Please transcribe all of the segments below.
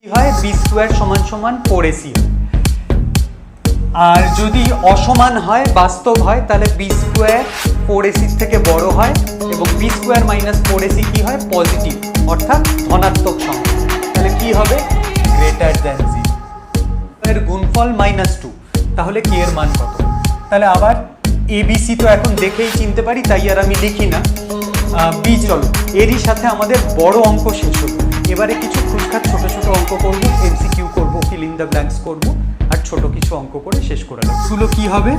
কি হয় B square সমান সমান 4ac আর যদি অসমান হয় বাস্তব হয় তাহলে বি স্কোয়ার 4ac থেকে বড় হয় এবং বি স্কোয়ার মাইনাস 4ac কি হয় পজিটিভ অর্থাৎ ধনাত্মক সংখ্যা। তাহলে কি হবে গ্রেটার দ্যান 0 এর গুণফল -2 তাহলে কি এর মান কত? তাহলে আবার এবিসি তো এখন দেখেই চিনতে পারি তাই আর আমি লিখি না। বি চলো এরই সাথে আমাদের বড় অঙ্ক শেষ হলো। এবারে কিছু খুচখাচ ছোট ছোট অঙ্ক করবো, এমসিকিউ করবো, ফিল ইন দ্য ব্ল্যাঙ্কস করবো আর ছোট কিছু অঙ্ক করে শেষ করে দেবো। এগুলো কি হবে?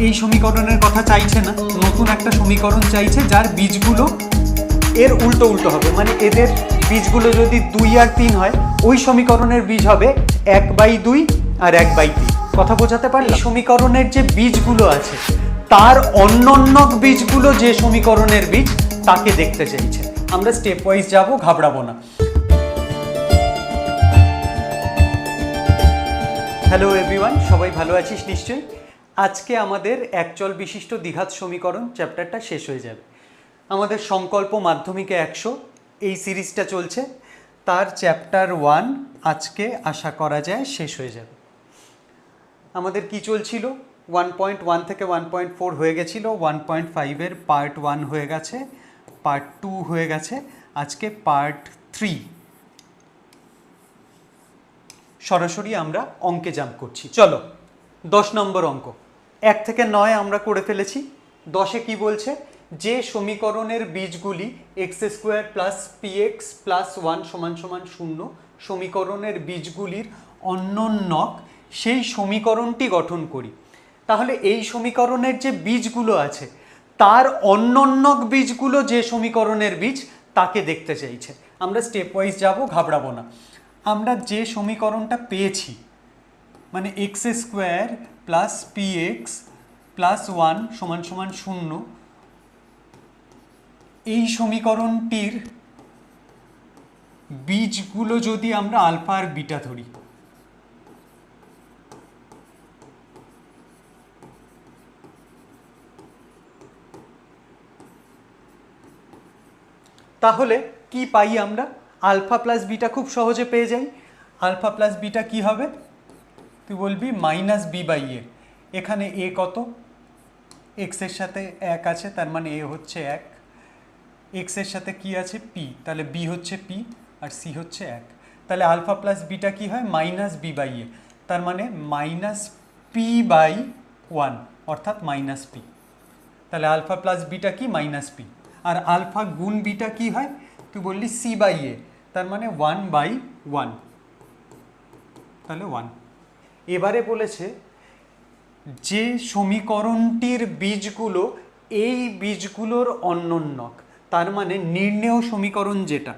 এই সমীকরণের কথা চাইছে না, নতুন একটা সমীকরণ চাইছে যার বীজগুলো এর উল্টো উল্টো হবে, মানে এদের বীজগুলো যদি 2 আর 3 হয় ওই সমীকরণের বীজ হবে 1/2 আর 1/3। কথা বোঝাতে পারলাম? সমীকরণের যে বীজগুলো আছে তার অন্যান্য বীজগুলো যে সমীকরণের বীজ তাকে দেখতে চাইছে। আমরা স্টেপ ওয়াইজ যাব, ঘাবড়াবো না। হ্যালো এভরিওয়ান, সবাই ভালো আছিস নিশ্চয়ই। আজকে আমাদের একচল বিশিষ্ট দ্বিঘাত সমীকরণ চ্যাপ্টারটা শেষ হয়ে যাবে। আমাদের সংকল্প মাধ্যমিকে 100 এই সিরিজটা চলছে, তার চ্যাপ্টার 1 আজকে আশা করা যায় শেষ হয়ে যাবে। আমাদের কি চলছিল? 1.1 থেকে 1.4 হয়ে গেছিলো, 1.5 এর পার্ট 1 হয়ে গেছে, পার্ট 2 হয়ে গেছে, আজকে পার্ট 3। সরাসরি আমরা অঙ্কে জাম্প করছি। চলো 10 নম্বর অঙ্ক। 1 থেকে 9 আমরা করে ফেলেছি। 10-এ কি বলছে? যে সমীকরণের বীজগুলি x² প্লাস px প্লাস 1 সমান সমান 0 সমীকরণের বীজগুলির অন্যোন্যক সেই সমীকরণটি গঠন করি। তাহলে এই সমীকরণের যে বীজগুলো আছে তার অন্যোন্যক বীজগুলো যে সমীকরণের বীজ তাকে দেখতে চাইছে। আমরা স্টেপ ওয়াইজ যাব, ঘাবড়াবো না। আমরা যে সমীকরণটা পেয়েছি মানে x² প্লাস px প্লাস 1 সমান সমান 0 এই সমীকরণটির বীজগুলো যদি আমরা আলফা আর বিটা ধরি, তাহলে কি পাই আমরা? আলফা প্লাস বিটা খুব সহজে পেয়ে যাই। আলফা প্লাস বিটা কি হবে? তুই বলবি -b/a। এখানে a কত? x এর সাথে 1 আছে, তার মানে a হচ্ছে 1। x এর সাথে কি আছে? p, তাহলে b হচ্ছে p আর c হচ্ছে 1। তাহলে আলফা প্লাস বিটা কি হয়? -b/a, তার মানে -p/1 অর্থাৎ -p। তাহলে আলফা প্লাস বিটা কি? -p। আর আলফা গুণ বিটা কি হয়? তুই বললি c/a, তার মানে 1/1, তাহলে 1। এবারে বলেছে যে সমীকরণটির বীজগুলো এই বীজগুলোর অন্যোন্যক, তার মানে নির্ণেয় সমীকরণ যেটা,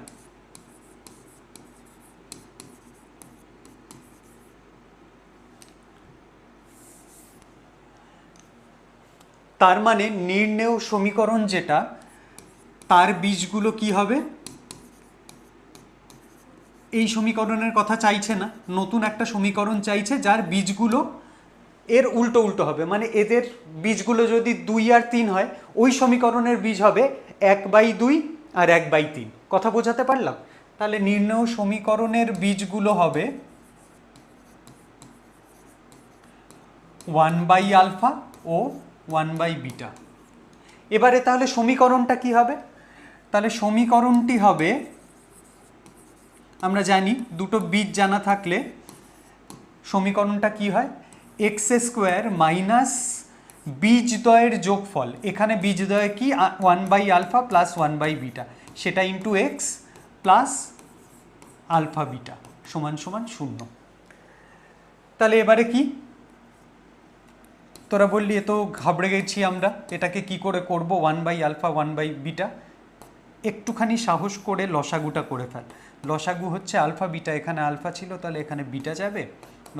তার মানে নির্ণেয় সমীকরণ যেটা তার বীজগুলো কি হবে? এই সমীকরণের কথা চাইছে না, নতুন একটা সমীকরণ চাইছে যার বীজগুলো এর উল্টো উল্টো হবে, মানে এদের বীজগুলো যদি 2 আর 3 হয় ওই সমীকরণের বীজ হবে 1/2 আর 1/3। কথা বোঝাতে পারলাম? তাহলে নির্ণেয় সমীকরণের বীজগুলো হবে 1/α ও 1/β। এবারে তাহলে সমীকরণটা কি হবে? তাহলে সমীকরণটি হবে, আমরা জানি দুটো বীজ জানা থাকলে সমীকরণটা কি হয়? x² মাইনাস বীজদ্বয়ের যোগফল, এখানে বীজদ্বয় কি? 1/α প্লাস 1/β, সেটা into x plus alpha beta সমান সমান 0। তাহলে এবারে কি? তোরা বললি এ তো ঘাবড়ে গেছি আমরা, এটাকে কি করে করব? 1/α 1/β। একটুখানি সাহস করে লসাগুটা করে ফেল। লসাগু হচ্ছে আলফা বিটা, এখানে আলফা ছিল তাহলে এখানে বিটা যাবে,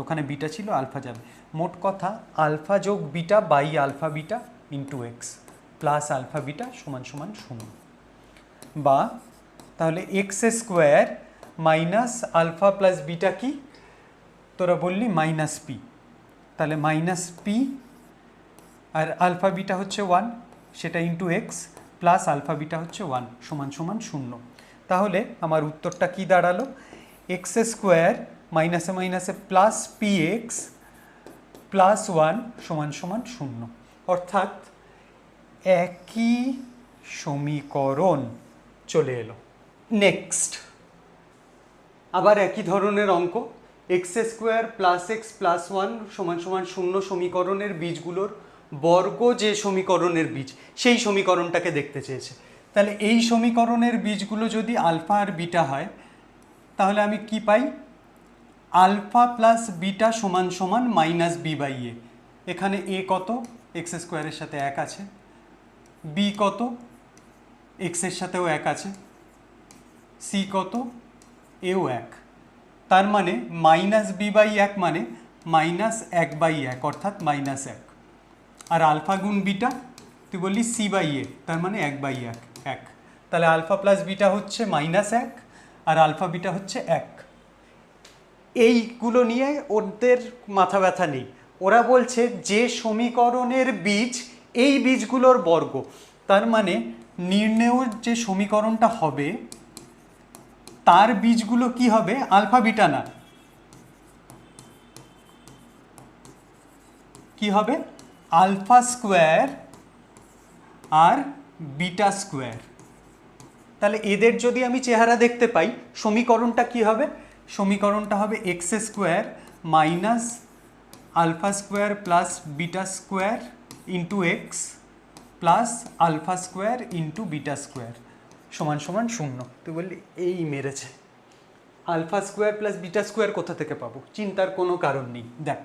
ওখানে বিটা ছিল আলফা যাবে। মোট কথা আলফা যোগ beta by alpha beta into x plus alpha beta সমান সমান 0। বা তাহলে x² minus alpha plus beta কি? তোরা বললি -p, তাহলে -p আর আলফা বিটা হচ্ছে 1, সেটা into x plus alpha beta হচ্ছে 1 সমান সমান 0। তাহলে আমার উত্তরটা কি দাঁড়ালো, এক্স স্কোয়ার মাইনাসে মাইনাসে প্লাস পি এক্স প্লাস 1 সমান সমান 0, অর্থাৎ একই সমীকরণ চলে এলো। নেক্সট আবার একই ধরনের অঙ্ক, x square plus x plus 1 সমান সমান 0 সমীকরণের বীজগুলোর বর্গ যে সমীকরণের বীজ সেই সমীকরণটাকে দেখতে চেয়েছে। তাহলে এই সমীকরণের বীজগুলো যদি আলফা আর বিটা হয় তাহলে আমি কি পাই, আলফা প্লাস বিটা সমান সমান মাইনাস বি বাই এ। এখানে এ কত, এক্স স্কোয়ারের সাথে 1 আছে, বি কত, এক্সের সাথেও 1 আছে, সি কত, এও 1। তার মানে মাইনাস বি বাই 1 মানে মাইনাস 1 বাই 1 অর্থাৎ মাইনাস 1। আর আলফা গুণ বিটা তুই বললি সি বাই এ, তার মানে 1 বাই 1। তাহলে আলফা প্লাস বিটা হচ্ছে মাইনাস 1 আর আলফা বিটা হচ্ছে 1। এইগুলো নিয়ে ওদের মাথা ব্যথা নেই, ওরা বলছে যে সমীকরণের বীজ এই বীজগুলোর বর্গ, তার মানে নির্ণেয় যে সমীকরণটা হবে তার বীজগুলো কি হবে, আলফা বিটা না, কি হবে, আলফা স্কোয়ার আর বিটা স্কোয়ার। তাহলে এদের যদি আমি চেহারা দেখতে পাই সমীকরণটা কি হবে, সমীকরণটা হবে x square minus alpha square plus beta square into x plus alpha square into beta square সমান সমান 0। তুই বললি এই মেরেছে, alpha square plus beta square কোথা থেকে পাবো, চিন্তার কোনো কারণ নেই। দেখ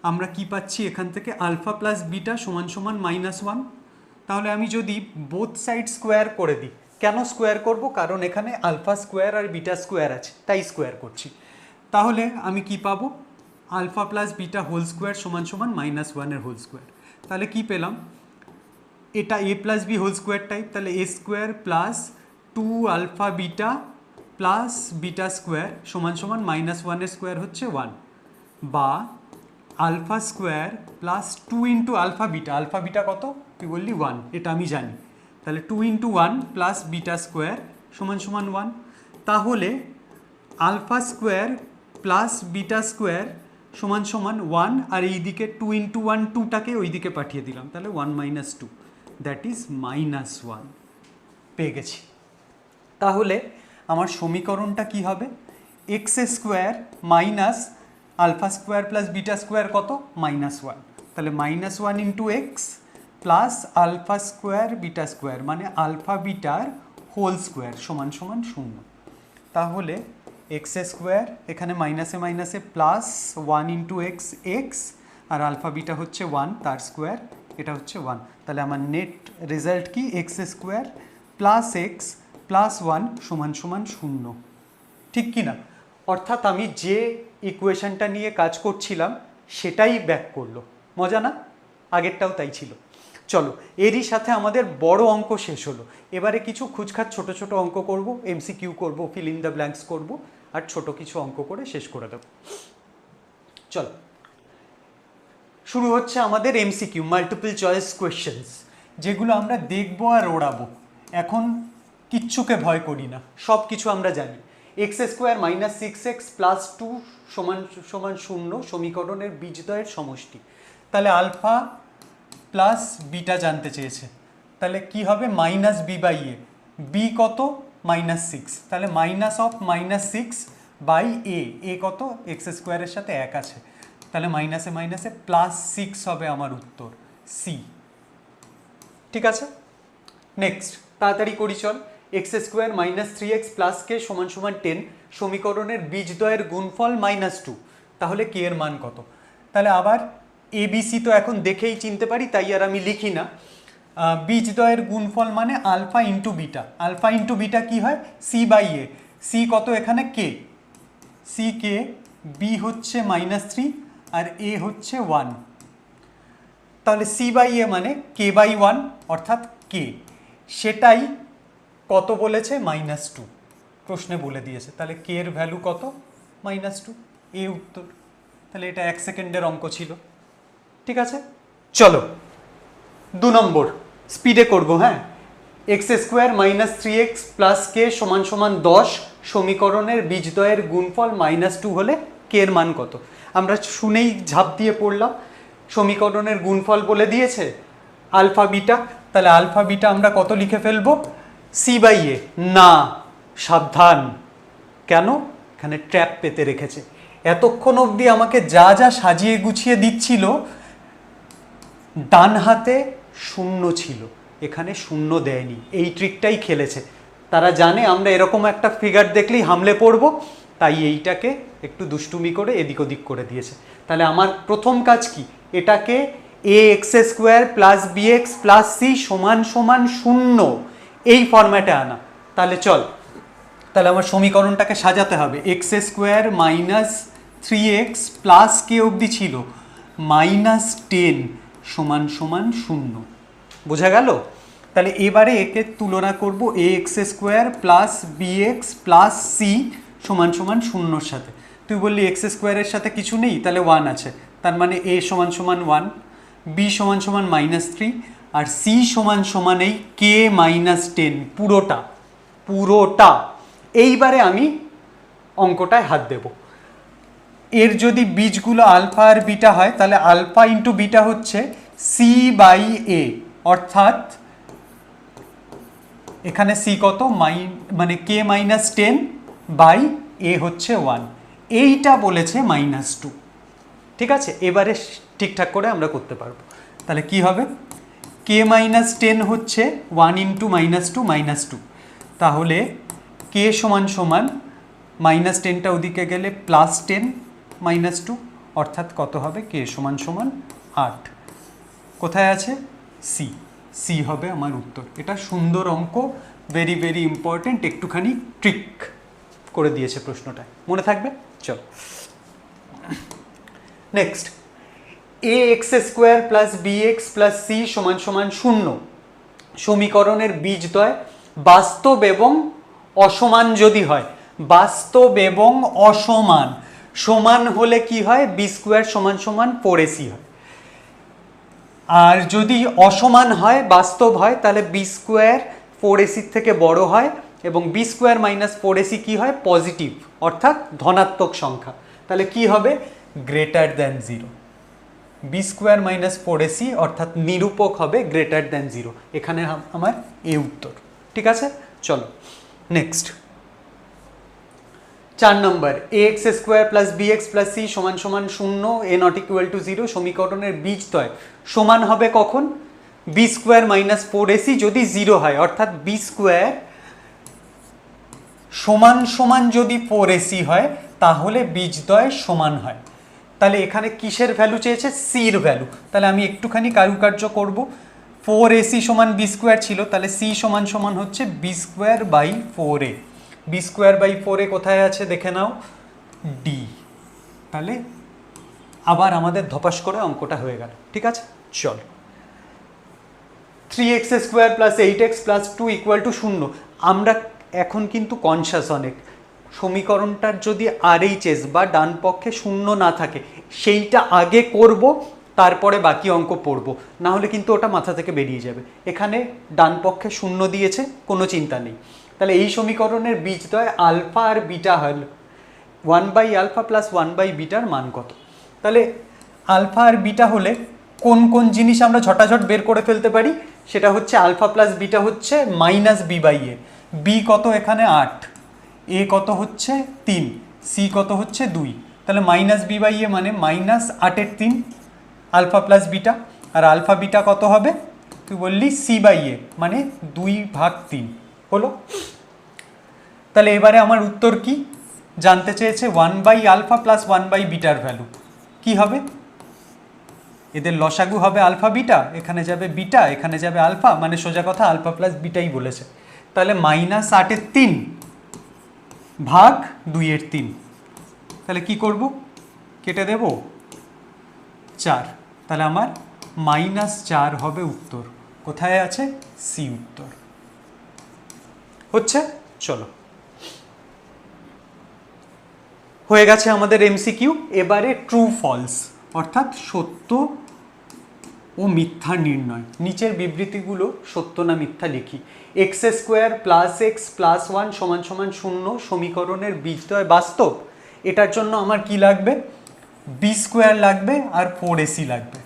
আমরা কি পাচ্ছি এখান থেকে, আলফা প্লাস বিটা সমান সমান -1। তাহলে আমি যদি বোথ সাইড স্কোয়ার করে দিই, কেন স্কোয়ার করব, কারণ এখানে আলফা স্কোয়ার আর বিটা স্কোয়ার আছে তাই স্কোয়ার করছি। তাহলে আমি কি পাবো, alpha plus beta whole square সমান সমান -1 এর হোল স্কোয়ার। তাহলে কি পেলাম, এটা a plus b whole square type, তাহলে a square plus 2 alpha beta plus beta square সমান সমান -1 এর স্কোয়ার হচ্ছে 1, বা alpha square plus 2 into alpha beta কত, তুই বললি 1, এটা আমি জানি। তাহলে 2 ইন্টু 1 প্লাস বিটা স্কোয়ার সমান সমান 1। তাহলে alpha square plus beta square সমান সমান 1, আর এই দিকে 2 ইন্টু 1 2টাকে ওই দিকে পাঠিয়ে দিলাম, তাহলে 1 মাইনাস 2 দ্যাট ইজ -1 পেয়ে গেছি। তাহলে আমার সমীকরণটা কি হবে, x square minus alpha square plus beta square কত, -1। তাহলে -1 into x plus alpha square beta square মানে আলফা বিটার হোল স্কোয়ার সমান সমান 0। তাহলে এক্স স্কোয়ার এখানে মাইনাসে মাইনাসে প্লাস 1 ইন্টু এক্স এক্স, আর আলফা বিটা হচ্ছে 1 তার স্কোয়ার, এটা হচ্ছে 1। তাহলে আমার নেট রেজাল্ট কি, x square plus x plus 1 সমান সমান 0, ঠিক কি না? অর্থাৎ আমি যে ইকুয়েশনটা নিয়ে কাজ করছিলাম সেটাই ব্যাক করলো, মজা না? আগেরটাও তাই ছিল। চলো এরই সাথে আমাদের বড় অঙ্ক শেষ হলো, এবারে কিছু খুচখাচ ছোট ছোট অঙ্ক করব, এমসিকিউ করব, ফিল ইন দ্য ব্ল্যাঙ্কস করব, আর ছোট কিছু অঙ্ক করে শেষ করে দেব। চলো শুরু হচ্ছে আমাদের এমসিকিউ, মাল্টিপল চয়েস কোয়েশ্চেন্স, যেগুলো আমরা দেখবো আর ওড়াবো। এখন কিচ্ছুকে ভয় করি না, সব কিছু আমরা জানি। X square minus 6x plus 2 সমান সমান 0 সমীকরণের বীজদ্বয়ের সমষ্টি। তাহলে আলফা প্লাস বিটা জানতে চেয়েছে, তাহলে কি হবে, minus b by a, b কত, -6, তাহলে -6 বাই এ কত, এক্স স্কোয়ারের সাথে 1 আছে, তাহলে মাইনাসে মাইনাসে +6 হবে আমার উত্তর, সি। ঠিক আছে, নেক্সট তাড়াতাড়ি করি চল। X square minus 3x plus k সমান সমান 10 সমীকরণের বীজদ্বয়ের গুণফল -2, তাহলে কে এর মান কত? তাহলে আবার এবিসি তো এখন দেখেই চিনতে পারি, তাই আর আমি লিখি না। বীজদ্বয়ের গুণফল মানে alpha into beta, alpha into beta কি হয়, সি বাই এ, সি কত এখানে কে, সি কে, বি হচ্ছে -3 আর এ হচ্ছে 1, তাহলে সি বাই এ মানে কে বাই 1 অর্থাৎ কে, সেটাই কত বলেছে, -2 প্রশ্নে বলে দিয়েছে। তাহলে কে এর ভ্যালু কত, -2, এ উত্তর। তাহলে এটা 1 সেকেন্ডের অঙ্ক ছিল। ঠিক আছে, চলো 2 নম্বর স্পিডে করব। হ্যাঁ, x square minus 3x plus k সমান সমান 10 সমীকরণের বীজদ্বয়ের গুণফল -2 হলে কে এর মান কত? আমরা শুনেই ঝাঁপ দিয়ে পড়লাম, সমীকরণের গুণফল বলে দিয়েছে আলফা বিটা, তাহলে আলফা বিটা আমরা কত লিখে ফেলবো? c/a। না, সাবধান, কেন? এখানে ট্র্যাপ পেতে রেখেছে। এতক্ষণ অবধি আমাকে যা যা সাজিয়ে গুছিয়ে দিচ্ছিল, ডান হাতে শূন্য ছিল, এখানে শূন্য দেয়নি, এই ট্রিকটাই খেলেছে। তারা জানে আমরা এরকম একটা ফিগার দেখলেই হামলে পড়বো, তাই এইটাকে একটু দুষ্টুমি করে এদিক ওদিক করে দিয়েছে। তাহলে আমার প্রথম কাজ কি? এটাকে ax² plus bx plus c সমান সমান 0 এই ফরম্যাটে আনা। তাহলে চল, তাহলে আমার সমীকরণটাকে সাজাতে হবে। x² মাইনাস 3x প্লাস কে অবধি ছিল -10 সমান সমান 0। বোঝা গেল? তাহলে এবারে একে তুলনা করব ax² plus bx plus c সমান সমান 0-র সাথে। তুই বললি x² এর সাথে কিছু নেই, তাহলে 1 আছে, তার মানে a সমান সমান 1, b সমান সমান -3 আর c সমান সমান এই k -10 পুরোটা। এইবারে আমি অঙ্কটায় হাত দেব। এর যদি বীজগুলো আলফা আর বিটা হয়, তাহলে আলফা ইন্টু বিটা হচ্ছে c/a, অর্থাৎ এখানে c কত, মানে k -10/a হচ্ছে 1, এইটা বলেছে -2। ঠিক আছে, এবারে ঠিকঠাক করে আমরা করতে পারবো। তাহলে কি হবে? k -10 হচ্ছে 1 ইন্টু -2, তাহলে k সমান সমান -10টা ওদিকে গেলে +10 -2, অর্থাৎ কত হবে? k সমান সমান 8। কোথায় আছে? c হবে আমার উত্তর। এটা সুন্দর অঙ্ক, ভেরি ভেরি ইম্পর্টেন্ট, একটুখানি ট্রিক করে দিয়েছে প্রশ্নটায়, মনে থাকবে। চল next, ax² plus bx plus c সমান সমান 0 সমীকরণের বীজদ্বয় বাস্তব এবং অসমান যদি হয়, বাস্তব এবং অসমান, সমান হলে কি হয়? b² সমান সমান 4ac হয়, আর যদি অসমান হয়, বাস্তব হয়, তাহলে b² 4ac থেকে বড় হয় এবং b² - 4ac কি হয়? পজিটিভ, অর্থাৎ ধনাত্মক সংখ্যা। তাহলে কি হবে? Greater than 0। b² - 4ac অর্থাৎ নিরূপক হবে গ্রেটার দ্যান 0। এখানে আমার এ উত্তর। ঠিক আছে, চলো নেক্সট। 4 নম্বর, ax² plus bx plus c সমান সমান 0, a not equal to 0 সমীকরণের বীজদ্বয় সমান হবে কখন? b² - 4ac যদি 0 হয়, অর্থাৎ b² সমান সমান যদি 4ac হয়, তাহলে বীজদ্বয় সমান হয়। তাহলে এখানে কিসের ভ্যালু চেয়েছে? সির ভ্যালু। তাহলে আমি একটুখানি কারুকার্য করব। 4ac সমান b² ছিল, তাহলে c সমান সমান হচ্ছে b²/4a। b²/4a কোথায় আছে দেখে নাও, d। তাহলে আবার আমাদের ধপাস করে অঙ্কটা হয়ে গেল। ঠিক আছে, চল। 3x² plus 8x plus 2 = 0। আমরা এখন কিন্তু কনসাস অনেক, সমীকরণটার যদি RHS বা ডান পক্ষে শূন্য না থাকে, সেইটা আগে করব, তারপরে বাকি অঙ্ক পড়ব, না হলে কিন্তু ওটা মাথা থেকে বেরিয়ে যাবে। এখানে ডান পক্ষে শূন্য দিয়েছে, কোনো চিন্তা নেই। তাহলে এই সমীকরণের বীজদ্বয় আলফা আর বিটা হল 1/α প্লাস 1/βর মান কত? তাহলে আলফা আর বিটা হলে কোন কোন জিনিস আমরা ঝটাঝট বের করে ফেলতে পারি? সেটা হচ্ছে আলফা প্লাস বিটা হচ্ছে -b/a। বি কত? এখানে 8, এ কত হচ্ছে 3, সি কত হচ্ছে 2। তাহলে -b/a মানে -8/3 আলফা প্লাস বিটা, আর আলফা বিটা কত হবে? তুই বললি c/a মানে 2/3 হলো। তাহলে এবারে আমার উত্তর কি জানতে চেয়েছে? 1/α প্লাস 1/βর ভ্যালু কি হবে? এদের লসাগু হবে আলফা বিটা, এখানে যাবে বিটা, এখানে যাবে আলফা, মানে সোজা কথা আলফা প্লাস বিটাই বলেছে। তাহলে -8/3 ভাগ 2/3, তাহলে কি করব? কেটে দেব 4, তাহলে আমার -4 হবে উত্তর। কোথায় আছে? সি উত্তর। হচ্ছে, চলো হয়ে গেছে আমাদের MCQ। এবারে ট্রু ফলস, অর্থাৎ সত্য ও মিথ্যা নির্ণয়। নিচের বিবৃতিগুলো সত্য না মিথ্যা লিখি। X square plus x plus one সমান সমান শূন্য সমীকরণের বীজদ্বয় বাস্তব। এটার জন্য আমার কি লাগবে? বি স্কোয়ার লাগবে আর 4ac লাগবে।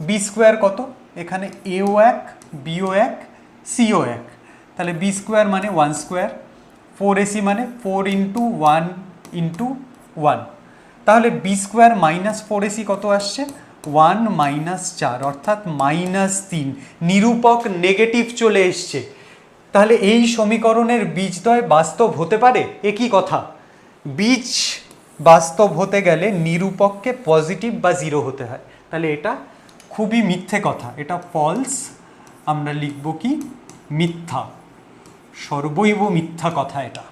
বি স্কোয়ার কত? এখানে এও এক, বিও এক, সিও এক, তাহলে বি স্কোয়ার মানে 1 স্কোয়ার, 4ac মানে 4 ইন্টু 1 ইন্টু 1, তাহলে বি স্কোয়ার মাইনাস 4ac কত আসছে? 1 মাইনাস 4 অর্থাৎ -3। নিরূপক নেগেটিভ চলে এসছে, তাহলে এই সমীকরণের বীজদ্বয় বাস্তব হতে পারে? একই কথা, বীজ বাস্তব হতে গেলে নিরূপককে পজিটিভ বা 0 হতে হয়, তাহলে এটা খুবই মিথ্যে কথা, এটা ফলস। আমরা লিখব কি? মিথ্যা, সর্বৈব মিথ্যা কথা এটা।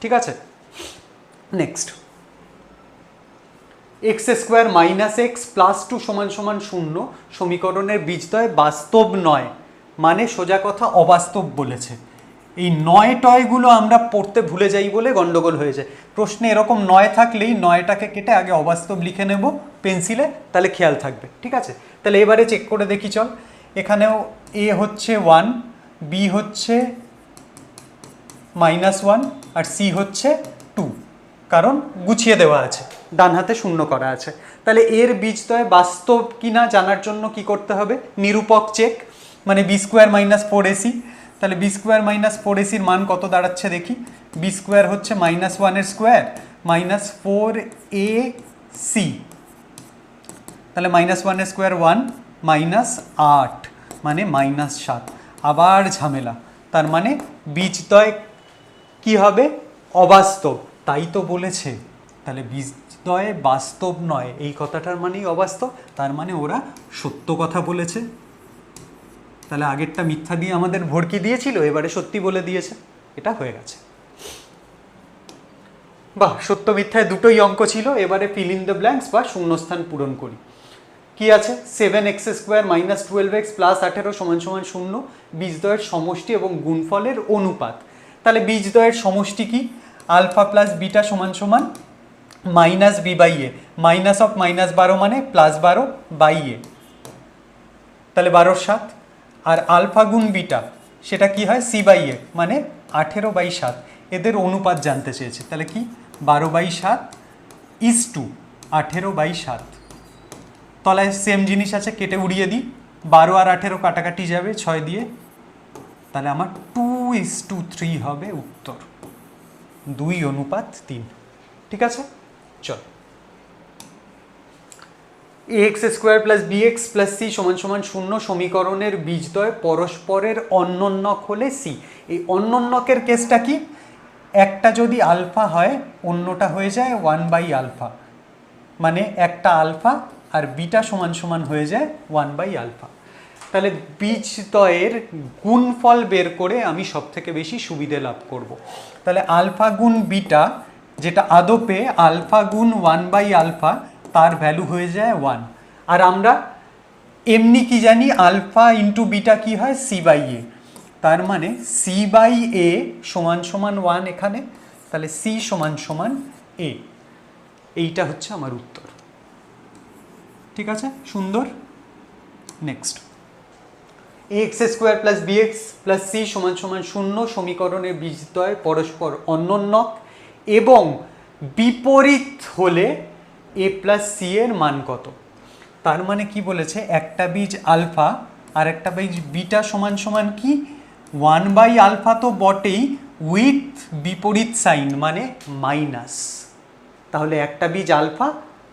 ঠিক আছে, next. X square minus x plus 2 সমান সমান শূন্য সমীকরণের বীজদ্বয় বাস্তব নয়, মানে সোজা কথা অবাস্তব বলেছে। এই নয় টয়গুলো আমরা পড়তে ভুলে যাই বলে গন্ডগোল হয়ে যায়। প্রশ্নে এরকম নয় থাকলেই নয়টাকে কেটে আগে অবাস্তব লিখে নেব পেন্সিলে, তাহলে খেয়াল থাকবে। ঠিক আছে, তাহলে এবারে চেক করে দেখি চল। এখানেও এ হচ্ছে 1, বি হচ্ছে -1 আর সি হচ্ছে 2, কারণ গুছিয়ে দেওয়া আছে, ডান হাতে শূন্য করা আছে। তাহলে এর বীজদ্বয় বাস্তব কিনা জানার জন্য কি করতে হবে? নিরূপক চেক, মানে বি স্কোয়ার মাইনাস 4ac। তাহলে বি স্কোয়ার মাইনাস 4ac-র মান কত দাঁড়াচ্ছে দেখি। বি স্কোয়ার হচ্ছে -1-এর স্কোয়ার মাইনাস 4ac, তাহলে -1-এর স্কোয়ার 1 মাইনাস 8 মানে -7। আবার ঝামেলা, তার মানে বীজদ্বয় কি হবে? অবাস্তব, তাই তো বলেছে। তাহলে বীজদ্বয় বাস্তব নয়, এই কথাটার মানেই অবাস্তব, তার মানে ওরা সত্য কথা বলেছে। তাহলে আগেরটা মিথ্যা দিয়ে আমাদের ভড়কি দিয়েছিল, এবারে সত্যি বলে দিয়েছে, এটা হয়ে গেছে। বাহ, সত্য মিথ্যায় দুটোই অঙ্ক ছিল। এবারে ফিল ইন দ্য ব্ল্যাঙ্কস বা শূন্যস্থান পূরণ করি। কি আছে? 7x square minus 12x plus 18 সমান সমান শূন্য বীজদ্বয়ের সমষ্টি এবং গুণফলের অনুপাত। তাহলে বীজদ্বয়ের সমষ্টি কি? আলফা প্লাস বিটা সমান সমান minus b by a, minus of -12 মানে +12 বাই এ, তাহলে 12/7। আর আলফা গুণ বিটা সেটা কি হয়? সি বাই এ মানে 18/7। এদের অনুপাত জানতে চেয়েছে, তাহলে কি 12/7 ইজ টু 18/7। তলায় সেম জিনিস আছে, কেটে উড়িয়ে দিই, 12 আর 18 কাটাকাটি যাবে 6 দিয়ে, তাহলে আমার 2:3 হবে উত্তর, 2:3। ঠিক আছে, চল। ax square plus bx plus c সমান সমান শূন্য সমীকরণের বীজদ্বয় পরস্পরের অন্যোন্যক হলে c। এই অন্যোন্যকের কেসটা কি? একটা যদি আলফা হয় অন্যটা হয়ে যায় 1/α, মানে একটা আলফা আর বিটা সমান সমান হয়ে যায় 1/α। তাহলে বীজদ্বয়ের গুণফল বের করে আমি সব থেকে বেশি সুবিধে লাভ করব। তাহলে আলফা গুণ বিটা, যেটা আদপে আলফা গুণ 1/α, তার ভ্যালু হয়ে যায় 1। আর আমরা এমনি কি জানি? আলফা ইন্টু বিটা কি হয়? সি বাই এ, তার মানে সি বাই এ সমান সমান 1 এখানে, তাহলে সি সমান সমান এ। এইটা হচ্ছে আমার উত্তর। ঠিক আছে, সুন্দর। Next, ax square plus bx plus c সমান সমান শূন্য সমীকরণের বীজদ্বয় পরস্পর অন্যোন্যক এবং বিপরীত হলে a প্লাস c এর মান কত? তার মানে কি বলেছে? একটা বীজ আলফা আর একটা বীজ বিটা সমান সমান কি 1/α তো বটেই, উইথ বিপরীত সাইন মানে মাইনাস। তাহলে একটা বীজ আলফা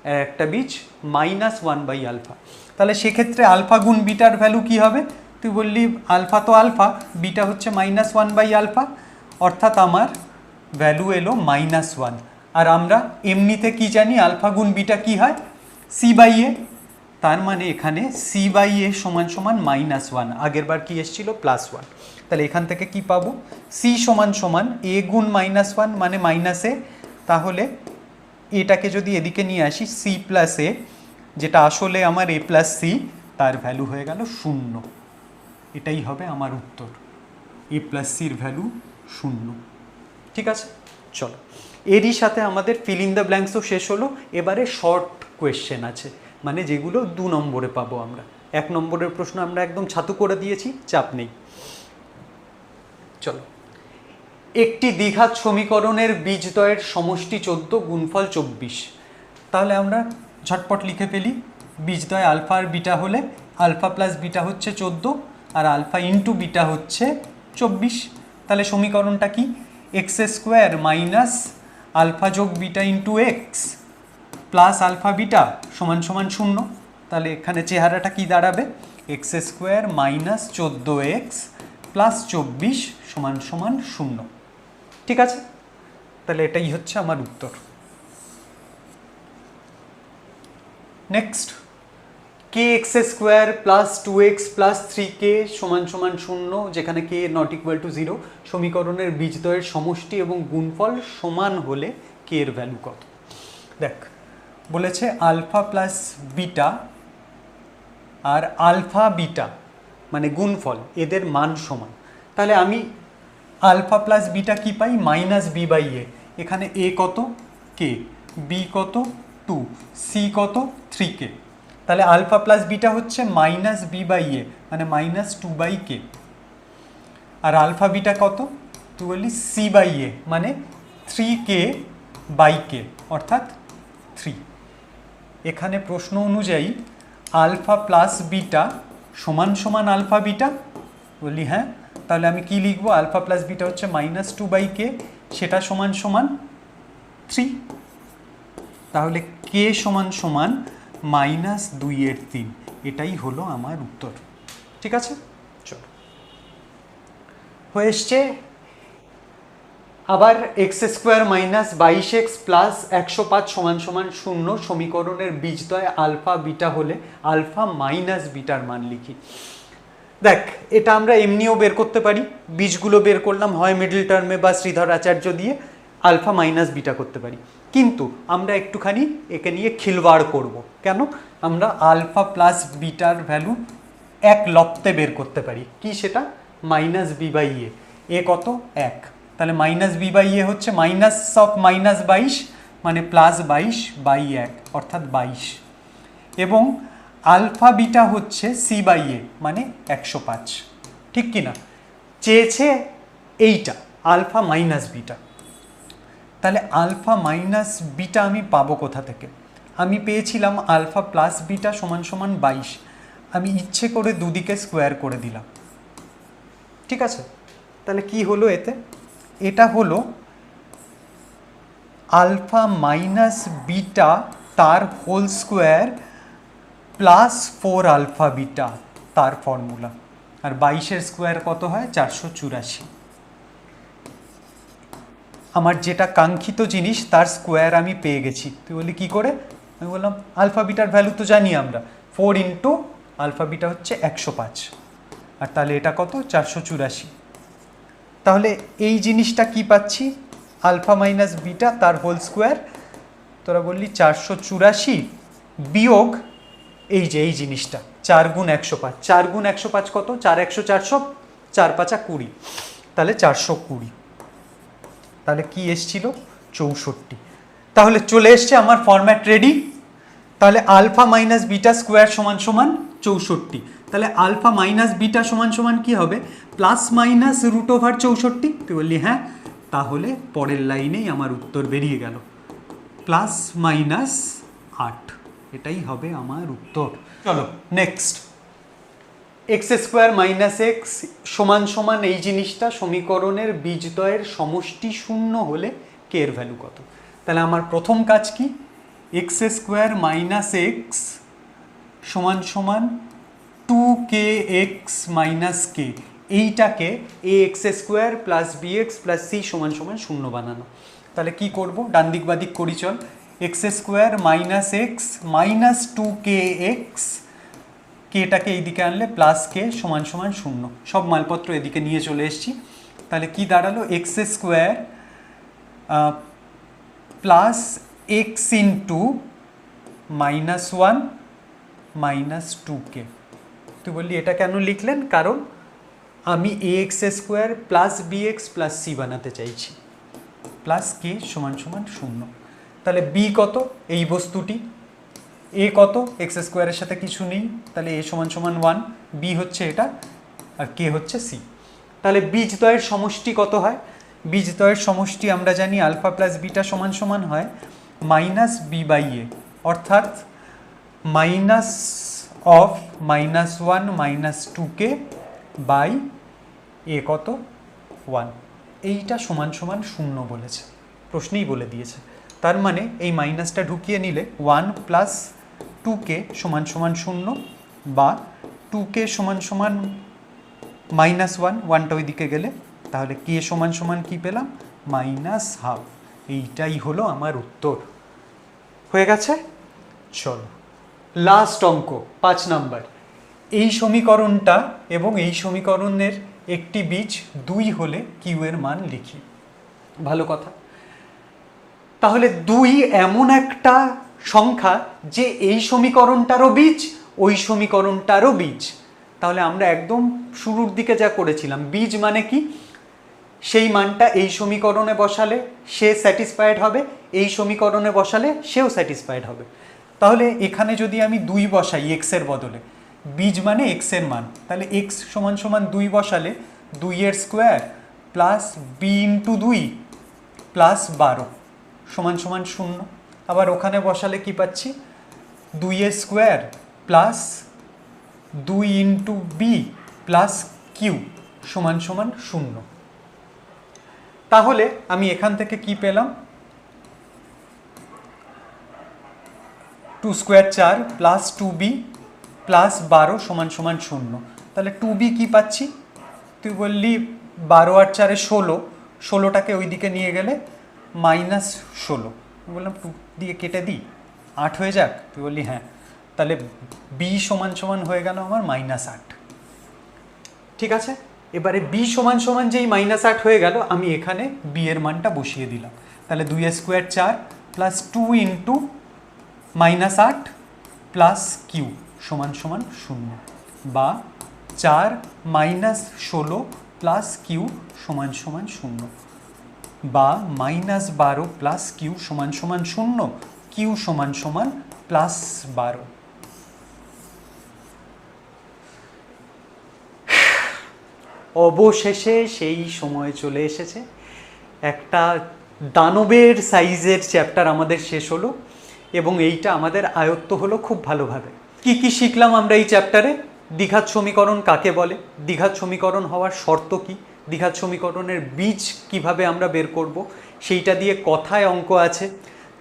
আর একটা বীজ -1/α। তাহলে সেক্ষেত্রে আলফা গুণ বিটার ভ্যালু কি হবে? তুই বললি আলফা তো আলফা, বিটা হচ্ছে -1/α, অর্থাৎ আমার ভ্যালু এলো -1। আর আমরা এমনিতে কি জানি? আলফা গুণ বিটা কি হয়? সি বাই এ। তার মানে এখানে সি বাই এ সমান সমান -1, আগের বার কি এসেছিল? +1। তাহলে এখান থেকে কি পাবো? সি সমান সমান এ গুণ -1 মানে -a। তাহলে এটাকে যদি এদিকে নিয়ে আসি সি প্লাস এ, যেটা আসলে আমার এ প্লাস সি, তার ভ্যালু হয়ে গেল 0। এটাই হবে আমার উত্তর, এ প্লাস সির ভ্যালু 0। ঠিক আছে, চলো। এরই সাথে আমাদের ফিল ইন দ্য ব্ল্যাঙ্কসও শেষ হলো। এবারে শর্ট কোয়েশ্চেন আছে, মানে যেগুলো 2 নম্বরে পাবো আমরা। 1 নম্বরের প্রশ্ন আমরা একদম ছাতু করে দিয়েছি, চাপ নেই। চলো, একটি দ্বিঘাত সমীকরণের বীজদ্বয়ের সমষ্টি 14 গুণফল 24। তাহলে আমরা ঝটপট লিখে ফেলি। বীজদ্বয় আলফা আর বিটা হলে আলফা প্লাস বিটা হচ্ছে 14 আর আলফা ইন্টু বিটা হচ্ছে 24। তাহলে সমীকরণটা কি? এক্স স্কোয়ার মাইনাস আলফা যোগ beta into x plus alpha beta সমান সমান 0। তাহলে এখানে চেহারাটা কি দাঁড়াবে? X square minus 14x plus 24 সমান সমান 0। ঠিক আছে, তাহলে এটাই হচ্ছে আমার উত্তর। Next, k x square plus 2x plus 3k সমান সমান 0, যেখানে কে নট ইকুয়াল টু 0, সমীকরণের বীজদ্বয়ের সমষ্টি এবং গুণফল সমান হলে কে এর ভ্যালু কত? দেখ, বলেছে আলফা প্লাস বিটা আর আলফা বিটা মানে গুণফল, এদের মান সমান। তাহলে আমি আলফা প্লাস বিটা কি পাই? মাইনাস বি বাই এ। এখানে এ কত? কে। বি কত? 2। সি কত? 3k। তাহলে আলফা প্লাস বিটা হচ্ছে মাইনাস বি বাই এ মানে মাইনাস 2 বাই কে। আর আলফা বিটা কত? তুই বললি সি বাই এ মানে 3k বাই কে অর্থাৎ 3। এখানে প্রশ্ন অনুযায়ী আলফা প্লাস বিটা সমান সমান আলফা বিটা, বললি হ্যাঁ। তাহলে আমি কি লিখবো? আলফা প্লাস বিটা হচ্ছে মাইনাস 2 বাই কে, সেটা সমান সমান 3। তাহলে কে সমান সমান মাইনাস 2/3। এটাই হলো আমার উত্তর। ঠিক আছে, চলো, হয়ে এসছে। আবার x square minus 22x plus 105 সমান সমান 0 সমীকরণের বীজদ্বয় আলফা বিটা হলে আলফা মাইনাস বিটার মান লিখি। দেখ, এটা আমরা এমনিও বের করতে পারি। বীজগুলো বের করলাম হয় মিডল টার্মে বা শ্রীধর আচার্য দিয়ে, আলফা মাইনাস বিটা করতে পারি। কিন্তু আমরা একটুখানি একে নিয়ে খিলবাড় করব। কেন? আমরা আলফা প্লাস বিটার ভ্যালু এক লপ্তে বের করতে পারি। কি সেটা? মাইনাস বি বাই এ। এ কত? 1। তাহলে মাইনাস বি বাই এ হচ্ছে মাইনাস অফ মাইনাস 22 মানে প্লাস 22 বাই 1 অর্থাৎ 22। এবং আলফা বিটা হচ্ছে সি বাই এ মানে 105। ঠিক কি না? চেয়েছে এইটা আলফা মাইনাস বিটা। তাহলে আলফা মাইনাস বিটা আমি পাবো কোথা থেকে? আমি পেয়েছিলাম আলফা প্লাস বিটা সমান সমান 22। আমি ইচ্ছে করে দুদিকে স্কোয়ার করে দিলাম। ঠিক আছে, তাহলে কি হলো এতে? এটা হলো আলফা মাইনাস বিটা তার whole square plus 4 alpha beta তার ফর্মুলা। আর 22-এর স্কোয়ার কত হয়? 484। আমার যেটা কাঙ্ক্ষিত জিনিস তার স্কোয়ার আমি পেয়ে গেছি। তুই বলি কী করে? আমি বললাম আলফা বিটার ভ্যালু তো জানি আমরা, 4 ইন্টু আলফা বিটা হচ্ছে 105 আর তাহলে এটা কত? 484। তাহলে এই জিনিসটা কি পাচ্ছি? আলফা মাইনাস বিটা তার হোল স্কোয়ার, তোরা বললি 484 বিয়োগ এই যে এই জিনিসটা 4 গুণ 105। 4 গুণ 105 কত? 4 100 400, 4 5 20, তাহলে 420। তাহলে কি এসছিল? 64। তাহলে চলে এসছে আমার ফরম্যাট রেডি। তাহলে আলফা মাইনাস বিটা স্কোয়ার সমান সমান 64। তাহলে আলফা মাইনাস বিটা সমান সমান কি হবে? Plus minus root over 64। তুই বললি হ্যাঁ, তাহলে পরের লাইনেই আমার উত্তর বেরিয়ে গেল, প্লাস মাইনাস 8। এটাই হবে আমার উত্তর। চলো next, x square minus x সমান সমান এই জিনিসটা সমীকরণের বীজদ্বয়ের সমষ্টি 0 হলে কে এর ভ্যালু কত? তাহলে আমার প্রথম কাজ কি? এক্স স্কোয়ার মাইনাস এক্স সমান সমান 2kx মাইনাস কে, এইটাকে a x square plus b x plus c সমান সমান 0 বানানো। তাহলে কি করব? ডান দিক বাদিক করি চল। X square minus x minus 2kx, কেটাকে এইদিকে আনলে প্লাস কে সমান সমান 0। সব মালপত্র এদিকে নিয়ে চলে এসেছি। তাহলে কি দাঁড়ালো? X square plus x into -1 minus 2k। তুই বললি এটা কেন লিখলেন? কারণ আমি a x square plus b x plus c বানাতে চাইছি, প্লাস কে সমান সমান 0। তাহলে বি কত? এই বস্তুটি এ কত, এক্স স্কোয়ারের সাথে কিছু নেই, তাহলে এ সমান সমান 1, বি হচ্ছে এটা, আর কে হচ্ছে সি। তাহলে বীজদ্বয়ের সমষ্টি কত হয়? বীজদ্বয়ের সমষ্টি আমরা জানি আলফা প্লাস বিটা সমান সমান হয় মাইনাস বি বাই এ, অর্থাৎ মাইনাস অফ -1 -2k বাই এ কত 1, এইটা সমান সমান 0 বলেছে, প্রশ্নেই বলে দিয়েছে। তার মানে এই মাইনাসটা ঢুকিয়ে নিলে 1 প্লাস 2k সমান সমান 0, বা 2k সমান সমান -1, 1টা ওইদিকে গেলে, তাহলে কে সমান সমান কী পেলাম? -12। এইটাই হলো আমার উত্তর। হয়ে গেছে? চলো লাস্ট অঙ্ক 5 নাম্বার। এই সমীকরণটা এবং এই সমীকরণের একটি বীজ 2 হলে কিউ এর মান লিখি। ভালো কথা। তাহলে 2 এমন একটা সংখ্যা যে এই সমীকরণটারও বীজ, ওই সমীকরণটারও বীজ। তাহলে আমরা একদম শুরুর দিকে যা করেছিলাম, বীজ মানে কি, সেই মানটা এই সমীকরণে বসালে সে স্যাটিসফাইড হবে, এই সমীকরণে বসালে সেও স্যাটিসফাইড হবে। তাহলে এখানে যদি আমি 2 বসাই এক্সের বদলে, বীজ মানে এক্সের মান, তাহলে এক্স সমান সমান 2 বসালে 2 এর square plus b into 2 plus 12 সমান সমান 0। আবার ওখানে বসালে কি পাচ্ছি? 2 এর square plus 2 into b plus q সমান সমান 0। তাহলে আমি এখান থেকে কি পেলাম? 2 স্কোয়ার 4 প্লাস 2b প্লাস 12 সমান সমান 0। তাহলে 2b কি পাচ্ছি? তুই বললি 12 আর 4 16, 16টাকে ওই দিকে নিয়ে গেলে -16। বললাম 2 দিয়ে কেটে দিই, 8 হয়ে যাক। তুই বললি হ্যাঁ। তাহলে b সমান সমান হয়ে গেল আমার -8। ঠিক আছে, এবারে বি সমান সমান যেই -8 হয়ে গেল, আমি এখানে বি এর মানটা বসিয়ে দিলাম। তাহলে 2 square 4 plus 2 into -8 plus q সমান সমান 0, বা 4 -16 প্লাস কিউ সমান সমান 0, বা -12 প্লাস কিউ সমান সমান 0, কিউ সমান সমান +12। অবশেষে সেই সময় চলে এসেছে, একটা দানবের সাইজের চ্যাপ্টার আমাদের শেষ হলো, এবং এইটা আমাদের আয়ত্ত হলো খুব ভালোভাবে। কি কি শিখলাম আমরা এই চ্যাপ্টারে? দ্বিঘাত সমীকরণ কাকে বলে, দ্বিঘাত সমীকরণ হওয়ার শর্ত কি, দ্বিঘাত সমীকরণের বীজ কিভাবে আমরা বের করব, সেইটা দিয়ে কথায় অঙ্ক আছে।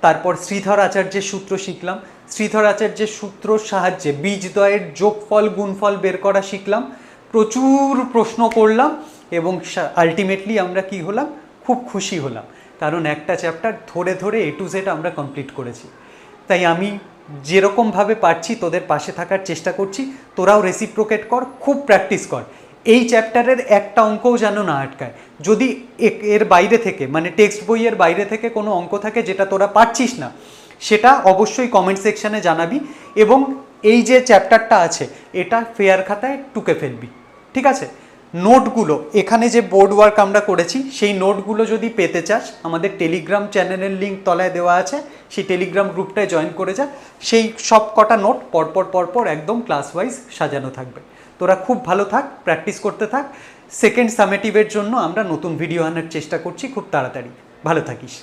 তারপর শ্রীধর আচার্যের সূত্র শিখলাম, শ্রীধর আচার্যের সূত্রর সাহায্যে বীজদ্বয়ের যোগফল গুণফল বের করা শিখলাম, প্রচুর প্রশ্ন করলাম, এবং আলটিমেটলি আমরা কি হলাম? খুব খুশি হলাম, কারণ একটা চ্যাপ্টার ধরে ধরে A to Z আমরা কমপ্লিট করেছি। তাই আমি যেরকমভাবে পারছি তোদের পাশে থাকার চেষ্টা করছি, তোরাও রেসিপ্রোকেট কর, খুব প্র্যাকটিস কর। এই চ্যাপ্টারের একটা অঙ্কও যেন না আটকায়। যদি এর বাইরে থেকে, মানে টেক্সট বইয়ের বাইরে থেকে কোনো অঙ্ক থাকে যেটা তোরা পারছিস না, সেটা অবশ্যই কমেন্ট সেকশানে জানাবি, এবং এই যে চ্যাপ্টারটা আছে এটা ফেয়ার খাতায় টুকে ফেলবি। ঠিক আছে? নোটগুলো, এখানে যে বোর্ড ওয়ার্ক আমরা করেছি, সেই নোটগুলো যদি পেতে চাস, আমাদের টেলিগ্রাম চ্যানেলের লিঙ্ক তলায় দেওয়া আছে, সেই টেলিগ্রাম গ্রুপটায় জয়েন করে যা। সেই সব কটা নোট পরপর একদম ক্লাস ওয়াইজ সাজানো থাকবে। তোরা খুব ভালো থাক, প্র্যাকটিস করতে থাক। সেকেন্ড সামেটিভের জন্য আমরা নতুন ভিডিও আনার চেষ্টা করছি খুব তাড়াতাড়ি। ভালো থাকিস।